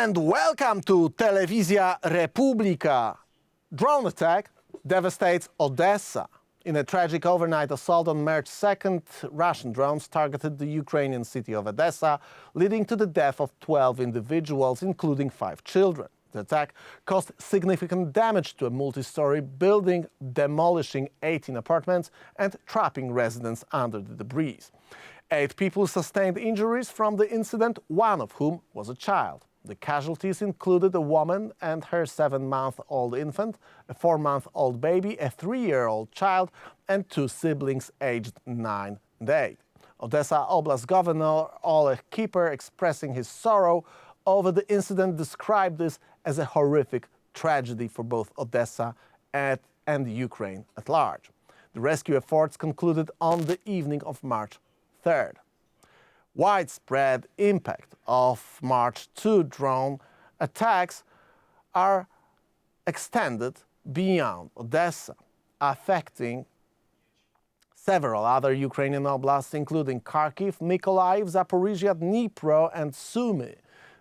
And welcome to Telewizja Republika. Drone attack devastates Odessa. In a tragic overnight assault on March 2nd, Russian drones targeted the Ukrainian city of Odessa, leading to the death of 12 individuals, including 5 children. The attack caused significant damage to a multi-story building, demolishing 18 apartments and trapping residents under the debris. 8 people sustained injuries from the incident, one of whom was a child. The casualties included a woman and her 7-month-old infant, a 4-month-old baby, a 3-year-old child, and 2 siblings aged 9 and 8. Odessa Oblast Governor Olaf Scholz, expressing his sorrow over the incident, described this as a horrific tragedy for both Odessa and Ukraine at large. The rescue efforts concluded on the evening of March 3rd. Widespread impact of March 2 drone attacks are extended beyond Odessa, affecting several other Ukrainian oblasts, including Kharkiv, Mykolaiv, Zaporizhia, Dnipro, and Sumy.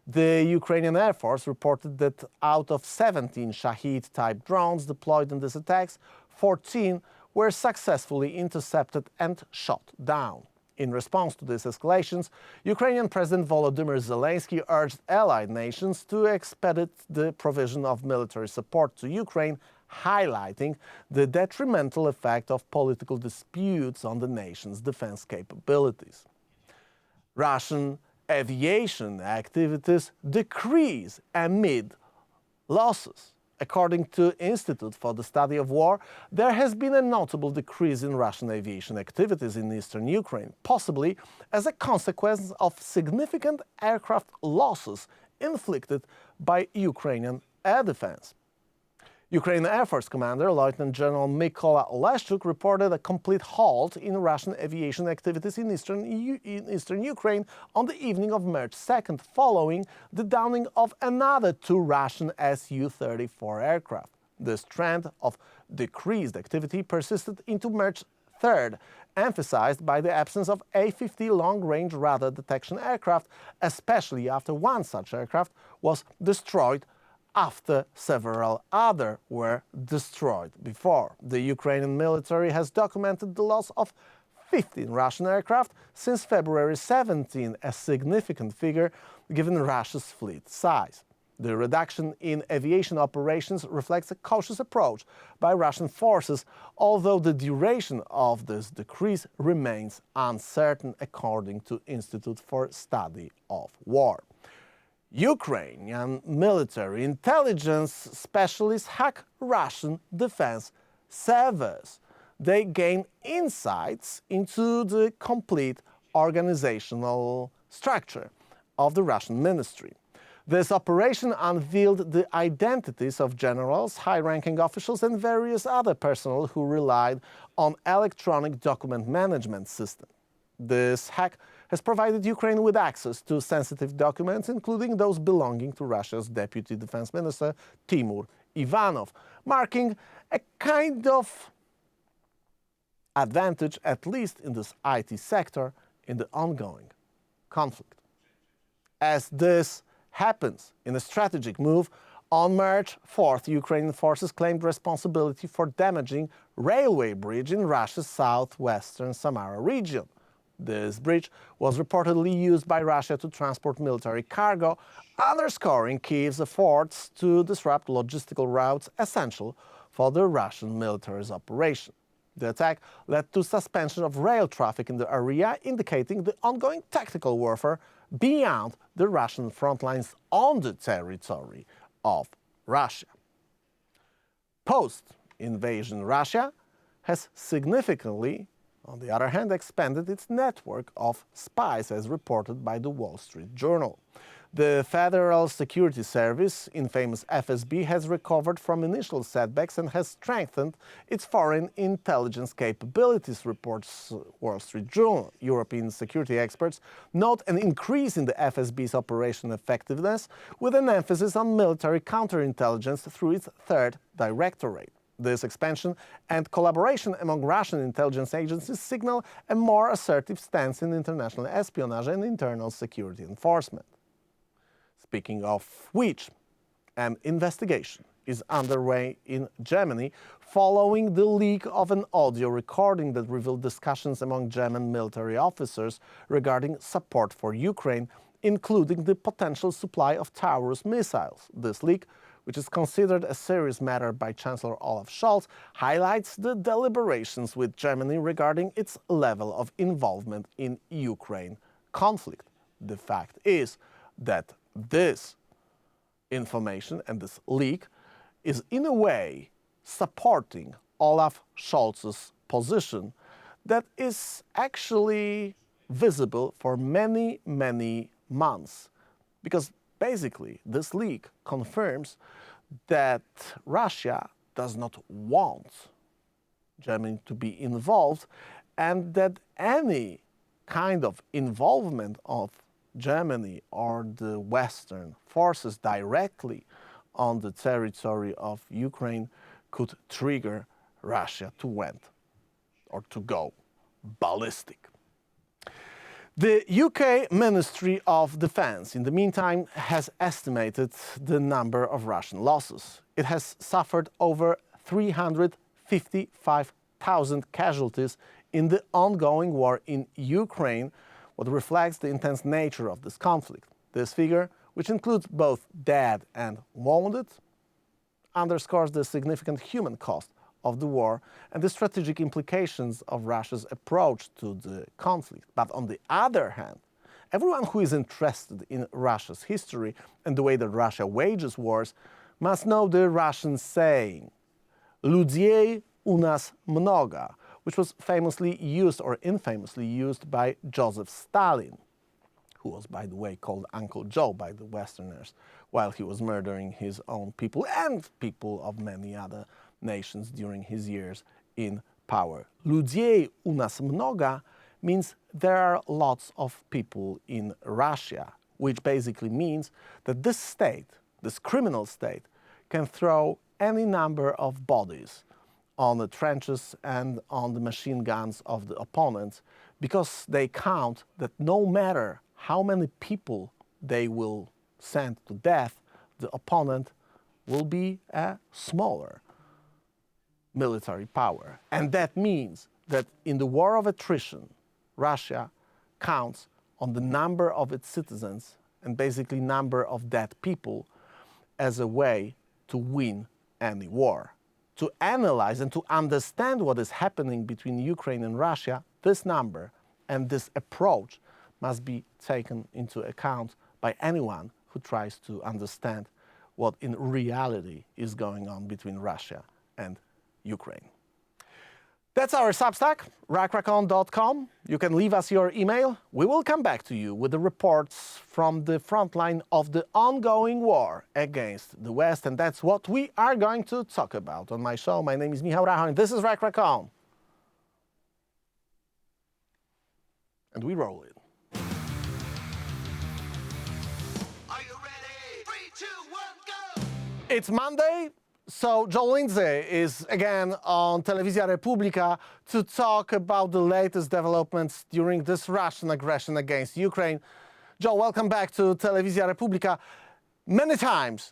The Ukrainian Air Force reported that out of 17 Shahed-type drones deployed in these attacks, 14 were successfully intercepted and shot down. In response to these escalations, Ukrainian President Volodymyr Zelensky urged allied nations to expedite the provision of military support to Ukraine, highlighting the detrimental effect of political disputes on the nation's defense capabilities. Russian aviation activities decrease amid losses. According to Institute for the Study of War, there has been a notable decrease in Russian aviation activities in eastern Ukraine, possibly as a consequence of significant aircraft losses inflicted by Ukrainian air defense. Ukrainian Air Force Commander Lieutenant General Mykola Oleszczuk reported a complete halt in Russian aviation activities in eastern Ukraine on the evening of March 2nd, following the downing of another 2 Russian Su-34 aircraft. This trend of decreased activity persisted into March 3rd, emphasized by the absence of A-50 long-range radar detection aircraft, especially after one such aircraft was destroyed after several others were destroyed before. The Ukrainian military has documented the loss of 15 Russian aircraft since February 17, a significant figure given Russia's fleet size. The reduction in aviation operations reflects a cautious approach by Russian forces, although the duration of this decrease remains uncertain, according to Institute for Study of War. Ukrainian military intelligence specialists hack Russian defense servers. They gain insights into the complete organizational structure of the Russian ministry. This operation unveiled the identities of generals, high-ranking officials, and various other personnel who relied on electronic document management system. This hack has provided Ukraine with access to sensitive documents, including those belonging to Russia's Deputy Defense Minister, Timur Ivanov, marking a kind of advantage, at least in this IT sector, in the ongoing conflict. As this happens in a strategic move, on March 4th, Ukrainian forces claimed responsibility for damaging railway bridge in Russia's southwestern Samara region. This bridge was reportedly used by Russia to transport military cargo, underscoring Kyiv's efforts to disrupt logistical routes essential for the Russian military's operation. The attack led to suspension of rail traffic in the area, indicating the ongoing tactical warfare beyond the Russian front lines on the territory of Russia. Post-invasion Russia has significantly, on the other hand, expanded its network of spies, as reported by the Wall Street Journal. The Federal Security Service, infamous FSB, has recovered from initial setbacks and has strengthened its foreign intelligence capabilities, reports Wall Street Journal. European security experts note an increase in the FSB's operational effectiveness, with an emphasis on military counterintelligence through its 3rd Directorate. This expansion and collaboration among Russian intelligence agencies signal a more assertive stance in international espionage and internal security enforcement. Speaking of which, an investigation is underway in Germany following the leak of an audio recording that revealed discussions among German military officers regarding support for Ukraine, including the potential supply of Taurus missiles. This leak, which is considered a serious matter by Chancellor Olaf Scholz, highlights the deliberations with Germany regarding its level of involvement in Ukraine conflict. The fact is that this information and this leak is in a way supporting Olaf Scholz's position that is actually visible for many, many months. Because basically this leak confirms that Russia does not want Germany to be involved, and that any kind of involvement of Germany or the Western forces directly on the territory of Ukraine could trigger Russia to went or to go ballistic. The UK Ministry of Defense, in the meantime, has estimated the number of Russian losses. It has suffered over 355,000 casualties in the ongoing war in Ukraine, what reflects the intense nature of this conflict. This figure, which includes both dead and wounded, underscores the significant human cost of the war and the strategic implications of Russia's approach to the conflict. But on the other hand, everyone who is interested in Russia's history and the way that Russia wages wars must know the Russian saying, "Людей у нас много," which was famously used or infamously used by Joseph Stalin, who was, by the way, called Uncle Joe by the Westerners while he was murdering his own people and people of many other nations during his years in power. Людей у нас много means there are lots of people in Russia, which basically means that this state, this criminal state, can throw any number of bodies on the trenches and on the machine guns of the opponents, because they count that no matter how many people they will send to death, the opponent will be a smaller military power. And that means that in the war of attrition, Russia counts on the number of its citizens and basically number of dead people as a way to win any war. To analyze and to understand what is happening between Ukraine and Russia, this number and this approach must be taken into account by anyone who tries to understand what in reality is going on between Russia and Ukraine. That's our Substack, rackrakon.com. You can leave us your email. We will come back to you with the reports from the front line of the ongoing war against the West, and that's what we are going to talk about on my show. My name is Michał Rachon, and this is Rackrakon. And we roll it. Are you ready? 3, 2, 1, go! It's Monday, so Joellinday is again on Telewizja Republika to talk about the latest developments during this Russian aggression against Ukraine. Joe, welcome back to Telewizja Republika. Many times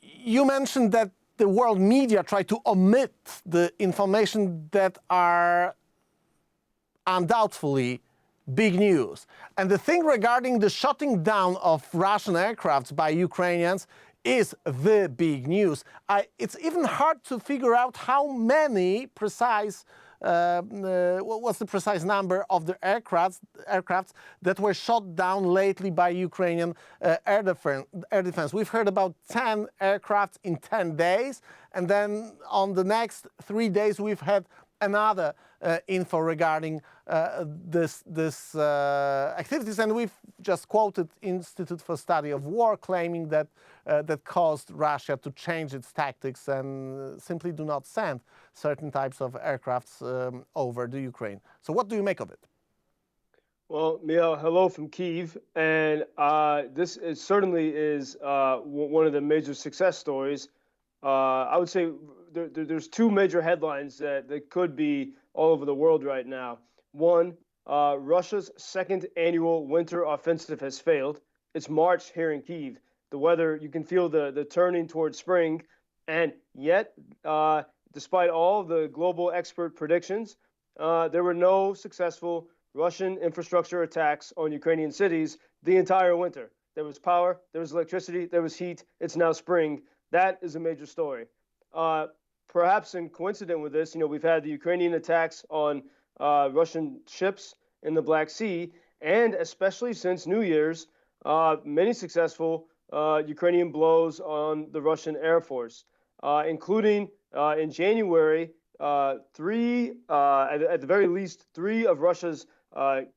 you mentioned that the world media try to omit the information that are undoubtedly big news. And the thing regarding the shutting down of Russian aircrafts by Ukrainians is the big news. It's even hard to figure out how many precise, what's the precise number of the aircrafts that were shot down lately by Ukrainian air defense. We've heard about 10 aircrafts in 10 days, and then on the next 3 days we've had another info regarding this activities, and we've just quoted Institute for Study of War claiming that that caused Russia to change its tactics and simply do not send certain types of aircrafts over the Ukraine. So what do you make of it? Well, Michał, hello from Kyiv, and this certainly is one of the major success stories. I would say there's two major headlines that could be all over the world right now. One, Russia's second annual winter offensive has failed. It's March here in Kyiv, the weather, you can feel the turning towards spring. And yet, despite all the global expert predictions, there were no successful Russian infrastructure attacks on Ukrainian cities the entire winter. There was power, there was electricity, there was heat. It's now spring. That is a major story. Perhaps in coincident with this, we've had the Ukrainian attacks on Russian ships in the Black Sea, and especially since New Year's, many successful Ukrainian blows on the Russian Air Force, including in January, at the very least, three of Russia's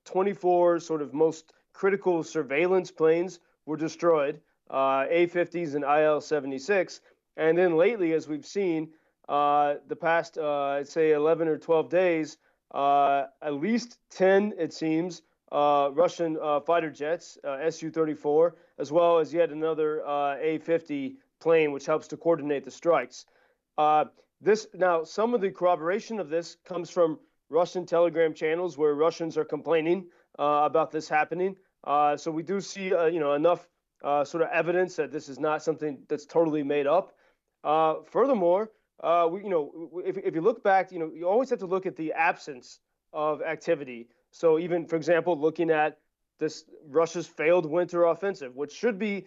24 sort of most critical surveillance planes were destroyed, A-50s and IL-76. And then lately, as we've seen, the past, I'd say 11 or 12 days, at least 10, it seems, Russian fighter jets, Su-34, as well as yet another A-50 plane, which helps to coordinate the strikes. Now, some of the corroboration of this comes from Russian Telegram channels where Russians are complaining about this happening. So we do see, enough sort of evidence that this is not something that's totally made up. Furthermore, if you look back, you always have to look at the absence of activity. So even, for example, looking at this Russia's failed winter offensive, which should be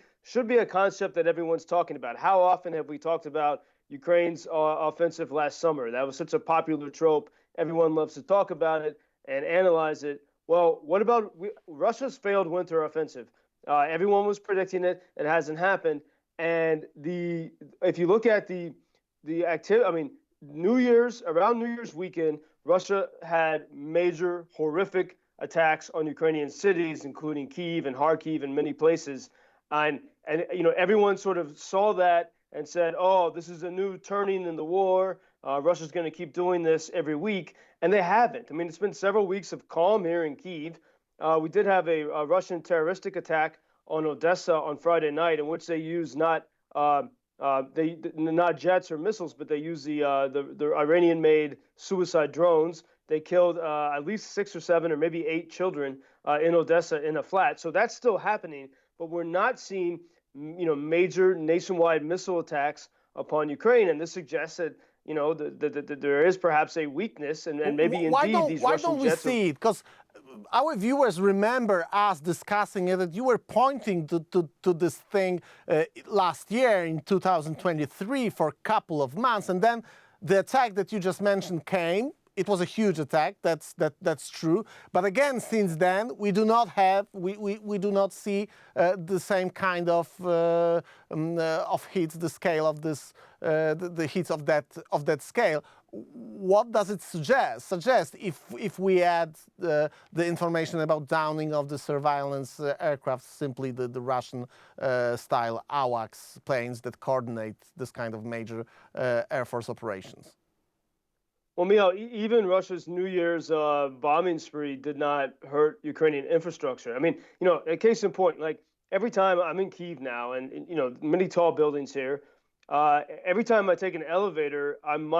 a concept that everyone's talking about. How often have we talked about Ukraine's offensive last summer? That was such a popular trope. Everyone loves to talk about it and analyze it. Well, what about Russia's failed winter offensive? Everyone was predicting it. It hasn't happened. And if you look at the activity, around New Year's weekend, Russia had major horrific attacks on Ukrainian cities, including Kyiv and Kharkiv and many places. And everyone sort of saw that and said, oh, this is a new turning in the war. Russia's going to keep doing this every week. And they haven't. It's been several weeks of calm here in Kyiv. We did have a Russian terroristic attack on Odessa on Friday night, in which they used not jets or missiles, but they used the Iranian-made suicide drones. They killed at least 6 or 7 or maybe 8 children in Odessa in a flat. So that's still happening, but we're not seeing major nationwide missile attacks upon Ukraine, and this suggests that that there is perhaps a weakness, and maybe indeed these Russian jets. Why don't we see it? Because our viewers remember us discussing it, that you were pointing to this thing last year in 2023 for a couple of months, and then the attack that you just mentioned came. It was a huge attack. That's true. But again, since then, we do not see the same kind of hits, the scale of this, the hits of that scale. What does it suggest if we add the information about downing of the surveillance aircraft, simply the Russian style AWACS planes that coordinate this kind of major Air Force operations? Well, Michal, even Russia's New Year's bombing spree did not hurt Ukrainian infrastructure. A case in point, like every time I'm in Kyiv now, and many tall buildings here, every time I take an elevator, I'm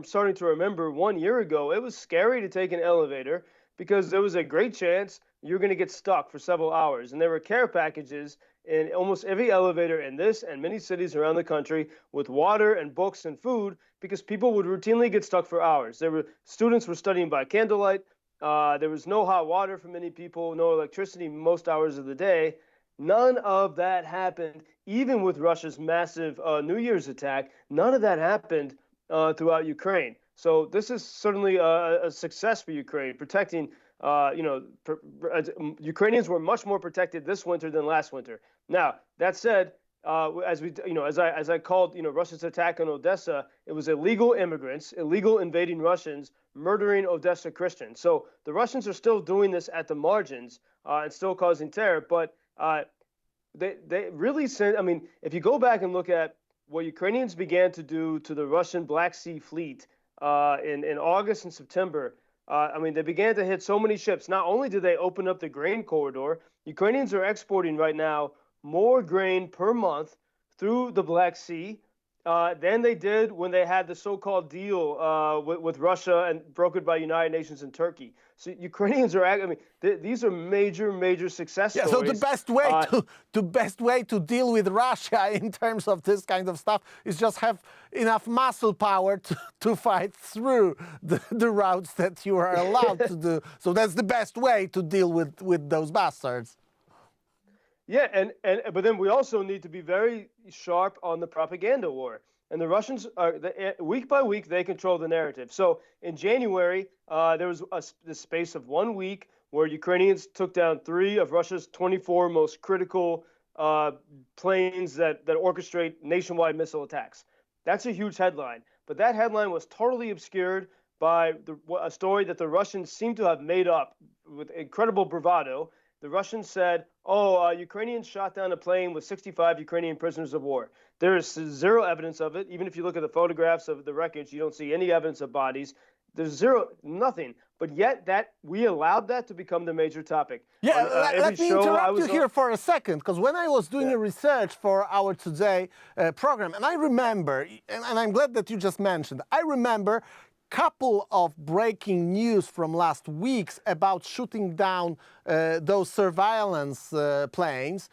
starting to remember 1 year ago, it was scary to take an elevator because there was a great chance you're going to get stuck for several hours. And there were care packages in almost every elevator in this and many cities around the country with water and books and food, because people would routinely get stuck for hours. Students were studying by candlelight. There was no hot water for many people, no electricity most hours of the day. None of that happened, even with Russia's massive New Year's attack. None of that happened throughout Ukraine. So this is certainly a success for Ukraine, protecting. Ukrainians were much more protected this winter than last winter. Now, that said, as I called, Russia's attack on Odessa, it was illegal immigrants, illegal invading Russians murdering Odessa Christians. So the Russians are still doing this at the margins and still causing terror. But they really sent. If you go back and look at what Ukrainians began to do to the Russian Black Sea fleet in August and September. They began to hit so many ships. Not only did they open up the grain corridor, Ukrainians are exporting right now more grain per month through the Black Sea than they did when they had the so-called deal with Russia and brokered by United Nations and Turkey. So Ukrainians are, I mean, these are major, major success Yeah, so stories. the best way to deal with Russia in terms of this kind of stuff is just have enough muscle power to fight through the routes that you are allowed to do. So that's the best way to deal with those bastards. Yeah, but then we also need to be very sharp on the propaganda war. And the Russians are week by week they control the narrative. So in January, there was the space of 1 week where Ukrainians took down 3 of Russia's 24 most critical planes that orchestrate nationwide missile attacks. That's a huge headline. But that headline was totally obscured by a story that the Russians seem to have made up with incredible bravado. The Russians said, Ukrainians shot down a plane with 65 Ukrainian prisoners of war. There is zero evidence of it. Even if you look at the photographs of the wreckage, you don't see any evidence of bodies. There's nothing. But yet we allowed that to become the major topic. Yeah, let me interrupt you here for a second, because when I was doing research for our Today program, and I remember, and I'm glad that you just mentioned, I remember couple of breaking news from last weeks about shooting down those surveillance planes,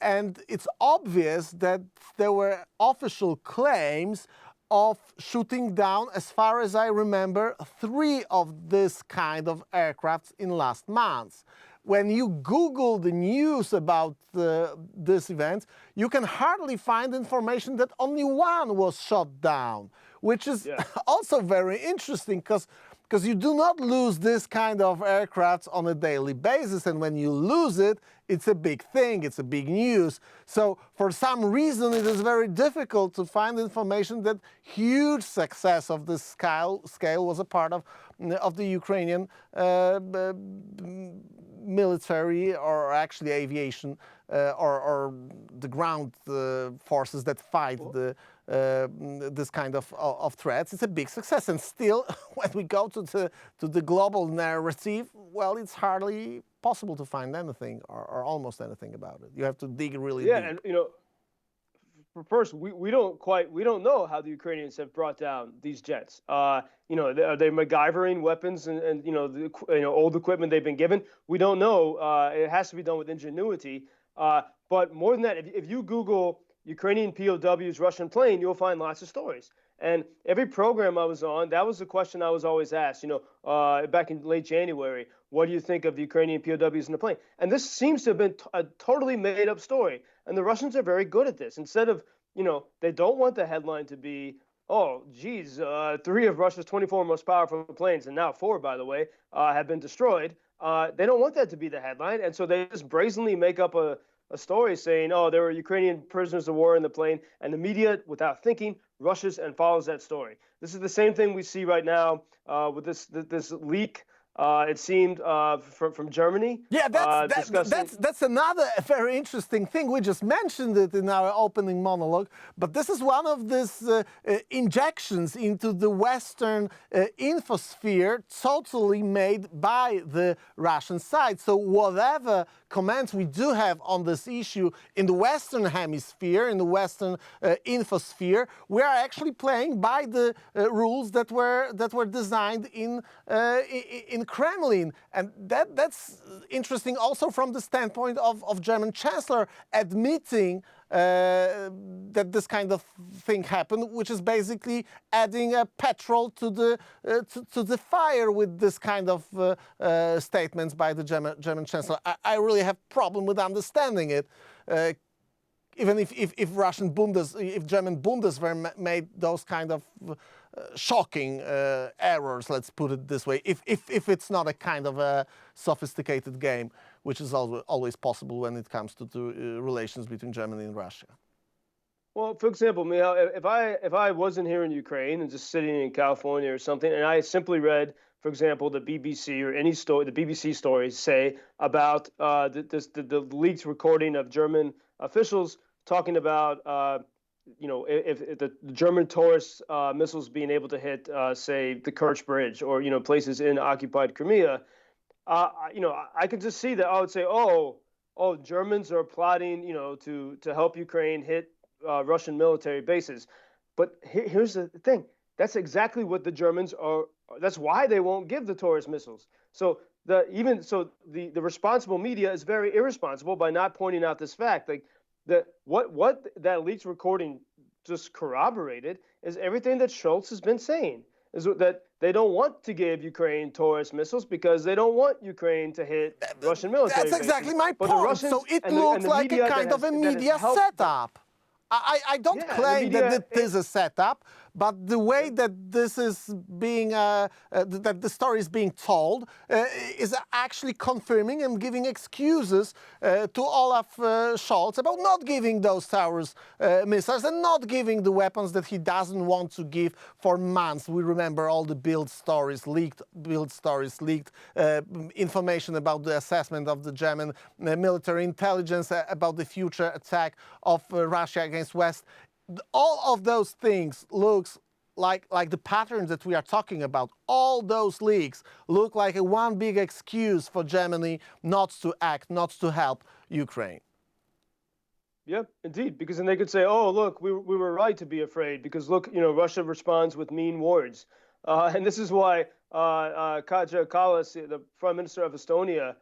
and it's obvious that there were official claims of shooting down, as far as I remember, 3 of this kind of aircrafts in last months. When you Google the news about this event, you can hardly find information that only 1 was shot down, which is also very interesting because you do not lose this kind of aircrafts on a daily basis, and when you lose it, it's a big thing, it's a big news. So for some reason, it is very difficult to find information that huge success of this scale was a part of the Ukrainian military, or actually aviation, or the ground forces that fight this kind of threats. It's a big success, and still, when we go to the global narrative, well, it's hardly possible to find anything or almost anything about it. You have to dig really deep. Yeah, and first, we don't know how the Ukrainians have brought down these jets. Are they MacGyvering weapons and old equipment they've been given? We don't know. It has to be done with ingenuity. But more than that, if you Google Ukrainian POWs Russian plane, you'll find lots of stories. And every program I was on, that was the question I was always asked. Back in late January, what do you think of the Ukrainian POWs in the plane? And this seems to have been a totally made-up story. And the Russians are very good at this. Instead of, they don't want the headline to be, 3 of Russia's 24 most powerful planes, and now 4, by the way, have been destroyed. They don't want that to be the headline. And so they just brazenly make up a story saying, there were Ukrainian prisoners of war in the plane. And the media, without thinking, rushes and follows that story. This is the same thing we see right now with this leak. It seemed from Germany. Yeah, that's another very interesting thing. We just mentioned it in our opening monologue, but this is one of these injections into the Western infosphere, totally made by the Russian side. So whatever comments we do have on this issue in the Western hemisphere, in the Western infosphere, we are actually playing by the rules that were designed in Kremlin, and that's interesting also from the standpoint of German Chancellor admitting that this kind of thing happened, which is basically adding petrol to the fire with this kind of statements by the German Chancellor. I really have problem with understanding it. Even if German Bundeswehr made those kind of shocking errors, let's put it this way, if it's not a kind of a sophisticated game, which is always possible when it comes to relations between Germany and Russia. Well, for example, Michal, if I wasn't here in Ukraine and just sitting in California or something, and I simply read, for example, the BBC or any story, the BBC stories say about the leaked recording of German officials talking about if the German Taurus missiles being able to hit, say, the Kerch Bridge or places in occupied Crimea, I could just see that. I would say, Germans are plotting, to help Ukraine hit Russian military bases. But here's the thing. That's exactly what the Germans are. That's why they won't give the Taurus missiles. So the responsible media is very irresponsible by not pointing out this fact. Like what that leaked recording just corroborated is everything that Scholz has been saying. Is that they don't want to give Ukraine Taurus missiles because they don't want Ukraine to hit Russian military That's exactly bases. my But the point. Russians So it and looks the like a media kind of a that has media helped setup. I don't Yeah, and the claim that media- it is a setup, but the way that this is being, that the story is being told, is actually confirming and giving excuses to Olaf Scholz about not giving those Taurus missiles and not giving the weapons that he doesn't want to give for months. We remember all the leaked information about the assessment of the German military intelligence about the future attack of Russia against West. All of those things looks like the patterns that we are talking about. All those leaks look like a one big excuse for Germany not to act, not to help Ukraine. Yeah, indeed, because then they could say, "Oh, look, we were right to be afraid because look, Russia responds with mean words," and this is why Kaja Kallas, the Prime Minister of Estonia,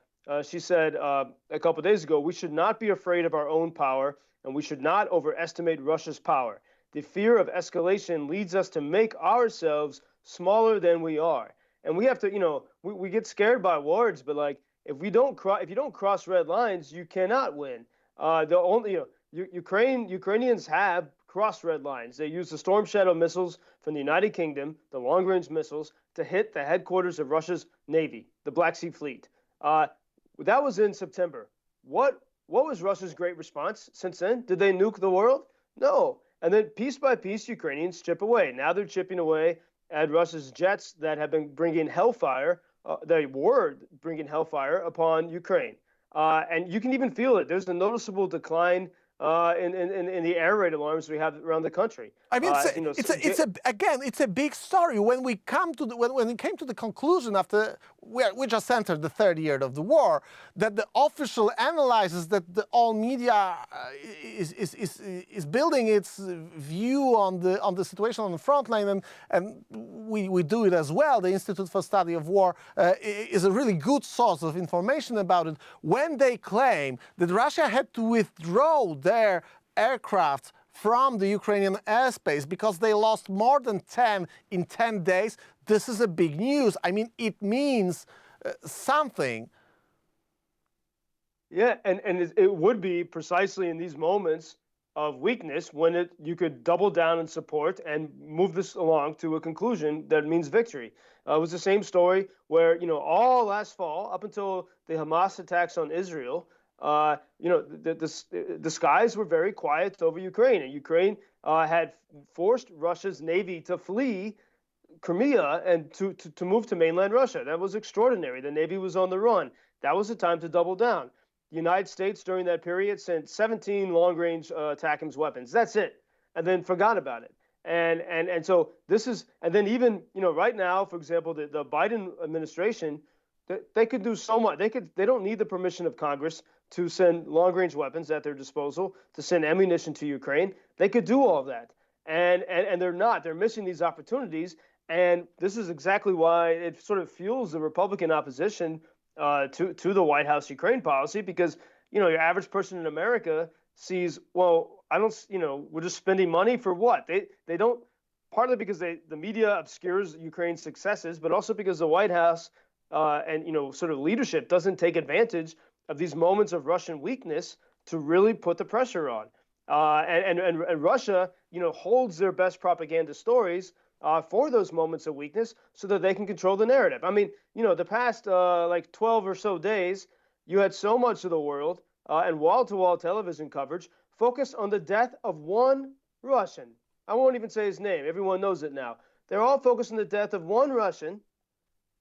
she said a couple of days ago, "We should not be afraid of our own power, and we should not overestimate Russia's power. The fear of escalation leads us to make ourselves smaller than we are." And we have to, we get scared by words, but like if you don't cross red lines, you cannot win. The only Ukrainians have crossed red lines. They use the Storm Shadow missiles from the United Kingdom, the long-range missiles, to hit the headquarters of Russia's Navy, the Black Sea Fleet. That was in September. What was Russia's great response since then? Did they nuke the world? No. And then piece by piece, Ukrainians chip away. Now they're chipping away at Russia's jets that have been bringing hellfire. They were bringing hellfire upon Ukraine. And you can even feel it. There's a noticeable decline in the air raid alarms we have around the country. I mean, it's a big story. When we come to when it came to the conclusion after we just entered the third year of the war, that the official analyzes that all media is building its view on the situation on the front line, and we do it as well. The Institute for Study of War is a really good source of information about it. When they claim that Russia had to withdraw their aircraft from the Ukrainian airspace because they lost more than 10 in 10 days, this is a big news. I mean, it means something. Yeah, and it would be precisely in these moments of weakness when you could double down in support and move this along to a conclusion that means victory. It was the same story where, all last fall, up until the Hamas attacks on Israel, the skies were very quiet over Ukraine, and Ukraine had forced Russia's navy to flee Crimea and to move to mainland Russia. That was extraordinary. The navy was on the run. That was the time to double down. The United States during that period sent 17 long-range ATACMS weapons. That's it, and then forgot about it. And so this is, and then even right now, for example, the Biden administration, they could do so much. They don't need the permission of Congress to send long-range weapons at their disposal, to send ammunition to Ukraine. They could do all of that, and they're not. They're missing these opportunities, and this is exactly why it sort of fuels the Republican opposition to the White House Ukraine policy, because your average person in America sees, well, we're just spending money for what? They don't, partly because the media obscures Ukraine's successes, but also because the White House and sort of leadership doesn't take advantage of these moments of Russian weakness to really put the pressure on. And Russia, holds their best propaganda stories for those moments of weakness so that they can control the narrative. I mean, the past 12 or so days, you had so much of the world and wall-to-wall television coverage focused on the death of one Russian. I won't even say his name. Everyone knows it now. They're all focused on the death of one Russian.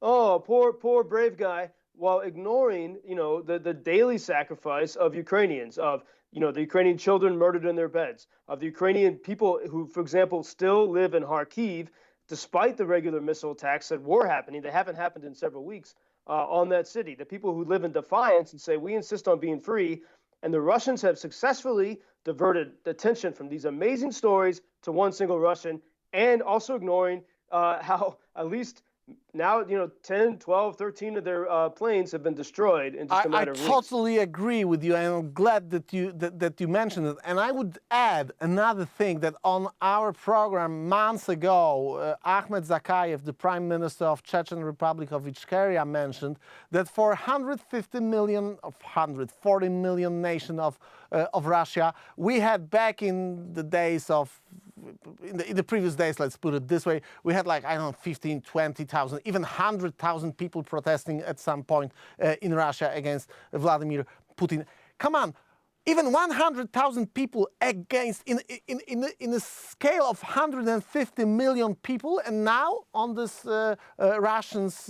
Oh, poor brave guy, while ignoring, the daily sacrifice of Ukrainians, of, the Ukrainian children murdered in their beds, of the Ukrainian people who, for example, still live in Kharkiv, despite the regular missile attacks that were happening. They haven't happened in several weeks on that city. The people who live in defiance and say, we insist on being free, And the Russians have successfully diverted the attention from these amazing stories to one single Russian, and also ignoring how at least now, 10, 12, 13 of their planes have been destroyed in just a I matter of weeks. totally agree with you, and I'm glad that you mentioned it. And I would add another thing, that on our program months ago, Ahmed Zakayev, the Prime Minister of Chechen Republic of Ichkeria, mentioned that for 150 million of 140 million nation of Russia, we had back in the days of in the previous days, let's put it this way, we had like, I don't know, 15, 20,000, even 100,000 people protesting at some point in Russia against Vladimir Putin. Come on, even 100,000 people against, in a scale of 150 million people, and now on this Russians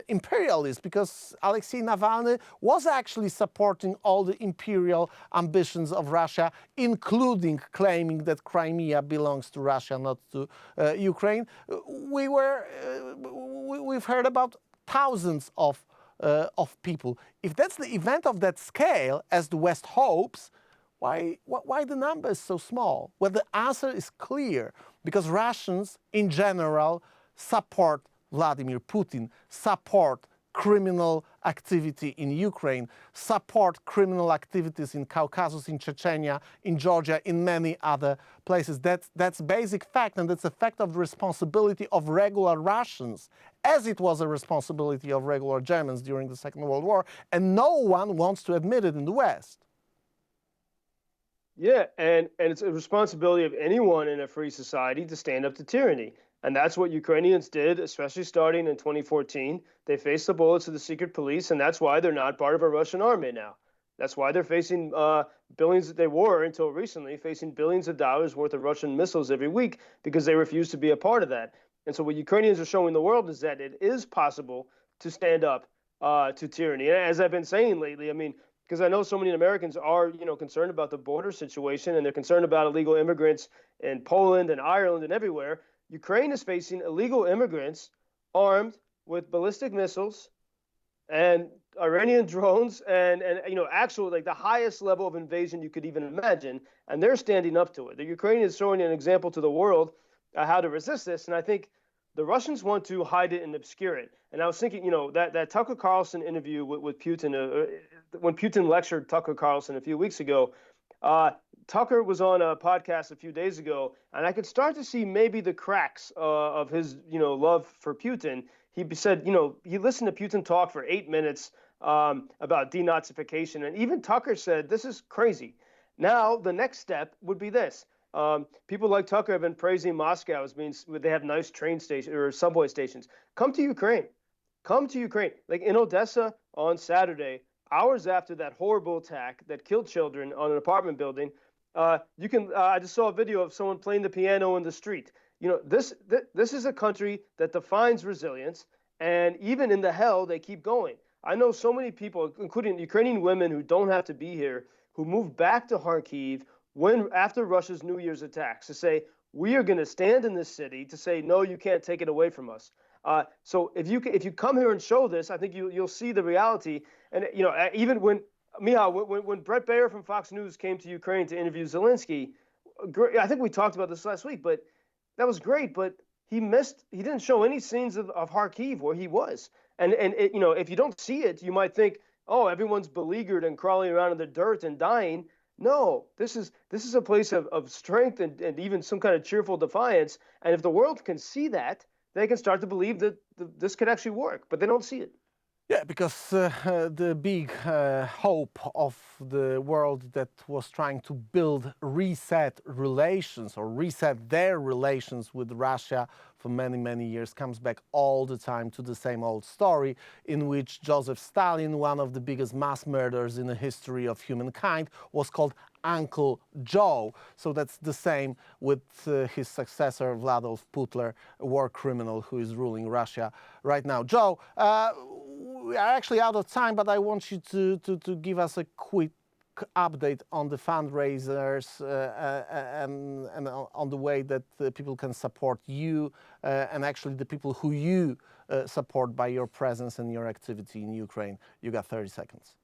imperialist, because Alexei Navalny was actually supporting all the imperial ambitions of Russia, including claiming that Crimea belongs to Russia, not to Ukraine. We've heard about thousands of people. If that's the event of that scale, as the West hopes, why the number is so small? Well, the answer is clear, because Russians in general support Vladimir Putin, support criminal activity in Ukraine, support criminal activities in Caucasus, in Chechnya, in Georgia, in many other places. That's basic fact, and that's a fact of the responsibility of regular Russians, as it was a responsibility of regular Germans during the Second World War, and no one wants to admit it in the West. Yeah, and it's a responsibility of anyone in a free society to stand up to tyranny. And that's what Ukrainians did, especially starting in 2014. They faced the bullets of the secret police, and that's why they're not part of a Russian army now. That's why they're facing billions, they were until recently, facing billions of dollars worth of Russian missiles every week, because they refuse to be a part of that. And so what Ukrainians are showing the world is that it is possible to stand up to tyranny. And as I've been saying lately, I mean, because I know so many Americans are, concerned about the border situation, and they're concerned about illegal immigrants in Poland and Ireland and everywhere. Ukraine is facing illegal immigrants armed with ballistic missiles and Iranian drones and actual, like, the highest level of invasion you could even imagine, and they're standing up to it. The Ukrainians showing an example to the world how to resist this, and I think the Russians want to hide it and obscure it. And I was thinking, that Tucker Carlson interview with Putin, when Putin lectured Tucker Carlson a few weeks ago, Tucker was on a podcast a few days ago, and I could start to see maybe the cracks of his, love for Putin. He said, he listened to Putin talk for 8 minutes about denazification, and even Tucker said, this is crazy. Now, the next step would be this. People like Tucker have been praising Moscow as being, they have nice train stations or subway stations. Come to Ukraine. Come to Ukraine. Like in Odessa on Saturday, hours after that horrible attack that killed children on an apartment building, you can. I just saw a video of someone playing the piano in the street. This is a country that defines resilience, and even in the hell, they keep going. I know so many people, including Ukrainian women who don't have to be here, who moved back to Kharkiv after Russia's New Year's attacks, to say, we are going to stand in this city to say, no, you can't take it away from us. So if you come here and show this, I think you'll see the reality. And even when Brett Baer from Fox News came to Ukraine to interview Zelensky, I think we talked about this last week, but that was great. But he didn't show any scenes of Kharkiv where he was. And if you don't see it, you might think, oh, everyone's beleaguered and crawling around in the dirt and dying. No, this is a place of strength and even some kind of cheerful defiance. And if the world can see that, they can start to believe that this could actually work, but they don't see it. Yeah, because the big hope of the world that was trying to reset relations or reset their relations with Russia for many, many years comes back all the time to the same old story, in which Joseph Stalin, one of the biggest mass murderers in the history of humankind, was called Uncle Joe. So that's the same with his successor, Vladimir Putler, a war criminal who is ruling Russia right now. Joe, we are actually out of time, but I want you to give us a quick update on the fundraisers and on the way that people can support you and actually the people who you support by your presence and your activity in Ukraine. You got 30 seconds.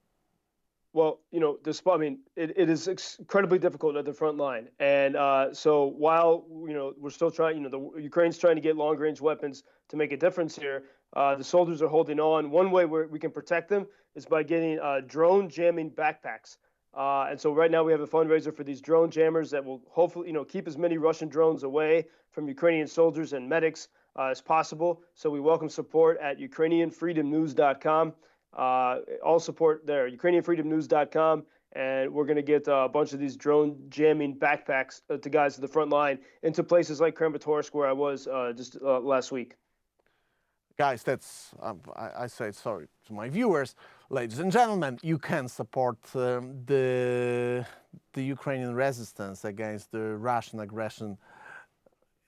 Well, I mean, it is incredibly difficult at the front line, and so while we're still trying, the Ukraine's trying to get long-range weapons to make a difference here. The soldiers are holding on. One way where we can protect them is by getting drone jamming backpacks. And so right now we have a fundraiser for these drone jammers that will hopefully, keep as many Russian drones away from Ukrainian soldiers and medics as possible. So we welcome support at UkrainianFreedomNews.com. All support there, UkrainianFreedomNews.com, and we're going to get a bunch of these drone jamming backpacks to guys to the front line into places like Kramatorsk, where I was just last week. Guys, that's, I say sorry to my viewers. Ladies and gentlemen, you can support the Ukrainian resistance against the Russian aggression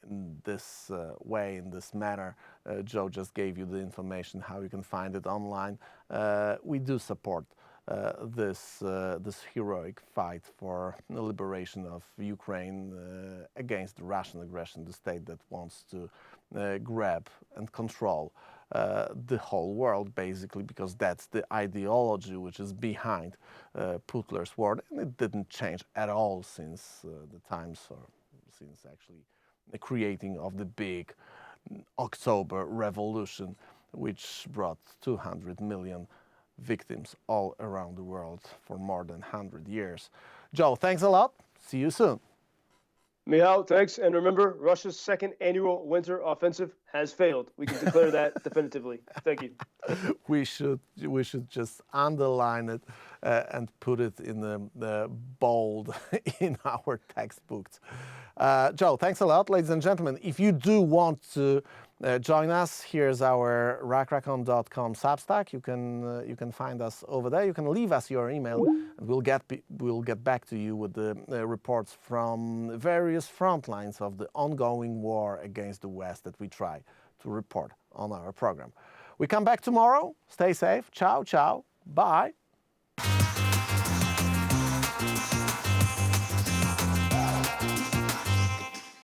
in this way, in this manner. Joe just gave you the information how you can find it online. We do support this heroic fight for the liberation of Ukraine against the Russian aggression, the state that wants to grab and control the whole world, basically, because that's the ideology which is behind Putler's war, and it didn't change at all since the times, or since actually the creating of the big October Revolution, which brought 200 million victims all around the world for more than 100 years. Joe, thanks a lot. See you soon. Michal, thanks. And remember, Russia's second annual winter offensive has failed. We can declare that definitively. Thank you. We should just underline it and put it in the bold in our textbooks. Joe, thanks a lot, ladies and gentlemen. If you do want to join us, here's our rackracon.com Substack. You can find us over there. You can leave us your email, and we'll get back to you with the reports from various front lines of the ongoing war against the West that we try to report on our program. We come back tomorrow. Stay safe. Ciao, ciao. Bye.